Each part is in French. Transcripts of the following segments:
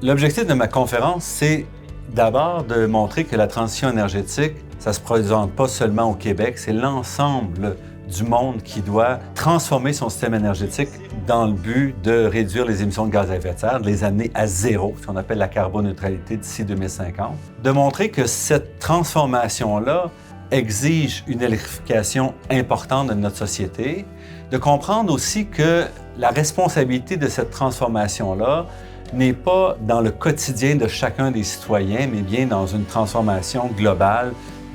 L'objectif de ma conférence, c'est d'abord de montrer que la transition énergétique, ça ne se présente pas seulement au Québec, c'est l'ensemble du monde qui doit transformer son système énergétique dans le but de réduire les émissions de gaz à effet de serre, de les amener à zéro, ce qu'on appelle la carboneutralité d'ici 2050. De montrer que cette transformation-là exige une électrification importante de notre société, de comprendre aussi que la responsabilité de cette transformation-là n'est pas dans le quotidien de chacun des citoyens, mais bien dans une transformation globale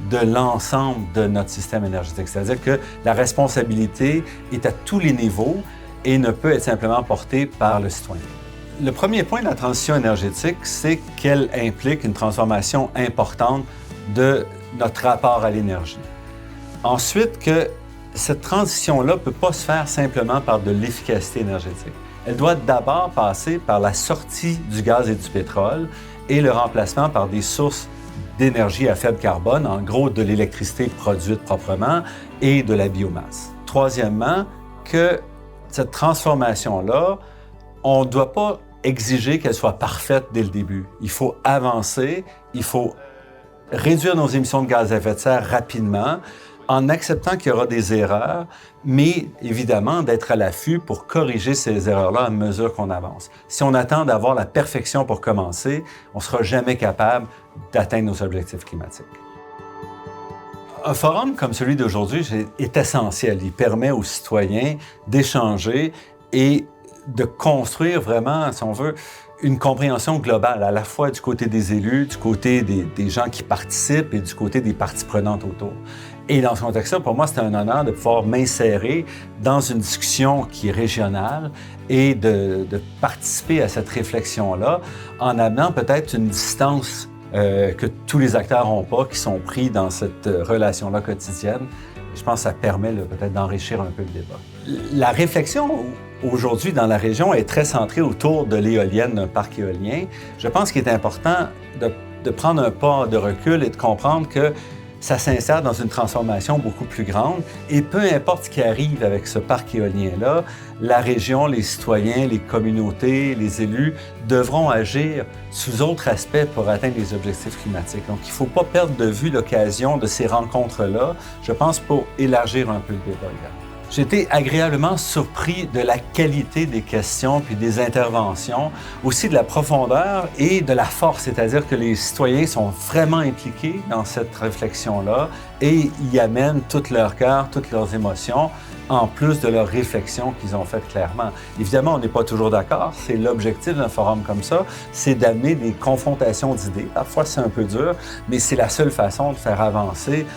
de l'ensemble de notre système énergétique. C'est-à-dire que la responsabilité est à tous les niveaux et ne peut être simplement portée par le citoyen. Le premier point de la transition énergétique, c'est qu'elle implique une transformation importante de notre rapport à l'énergie. Ensuite, que cette transition-là ne peut pas se faire simplement par de l'efficacité énergétique. Elle doit d'abord passer par la sortie du gaz et du pétrole et le remplacement par des sources d'énergie à faible carbone, en gros de l'électricité produite proprement et de la biomasse. Troisièmement, que cette transformation-là, on ne doit pas exiger qu'elle soit parfaite dès le début. Il faut avancer, il faut réduire nos émissions de gaz à effet de serre rapidement, en acceptant qu'il y aura des erreurs, mais évidemment d'être à l'affût pour corriger ces erreurs-là à mesure qu'on avance. Si on attend d'avoir la perfection pour commencer, on ne sera jamais capable d'atteindre nos objectifs climatiques. Un forum comme celui d'aujourd'hui est essentiel. Il permet aux citoyens d'échanger et de construire vraiment, si on veut, une compréhension globale, à la fois du côté des élus, du côté des gens qui participent et du côté des parties prenantes autour. Et dans ce contexte-là, pour moi, c'est un honneur de pouvoir m'insérer dans une discussion qui est régionale et de participer à cette réflexion-là en amenant peut-être une distance que tous les acteurs n'ont pas, qui sont pris dans cette relation-là quotidienne. Je pense que ça permet peut-être d'enrichir un peu le débat. La réflexion aujourd'hui dans la région est très centrée autour de l'éolienne, d'un parc éolien. Je pense qu'il est important de prendre un pas de recul et de comprendre que ça s'insère dans une transformation beaucoup plus grande. Et peu importe ce qui arrive avec ce parc éolien-là, la région, les citoyens, les communautés, les élus devront agir sous autres aspects pour atteindre les objectifs climatiques. Donc, il ne faut pas perdre de vue l'occasion de ces rencontres-là, je pense, pour élargir un peu le débat également. J'ai été agréablement surpris de la qualité des questions puis des interventions, aussi de la profondeur et de la force, c'est-à-dire que les citoyens sont vraiment impliqués dans cette réflexion-là et y amènent tout leur cœur, toutes leurs émotions, en plus de leurs réflexions qu'ils ont faites clairement. Évidemment, on n'est pas toujours d'accord. C'est l'objectif d'un forum comme ça, c'est d'amener des confrontations d'idées. Parfois, c'est un peu dur, mais c'est la seule façon de faire avancer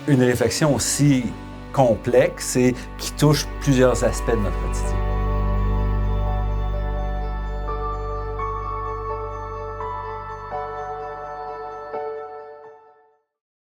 une réflexion aussi complexe et qui touche plusieurs aspects de notre quotidien.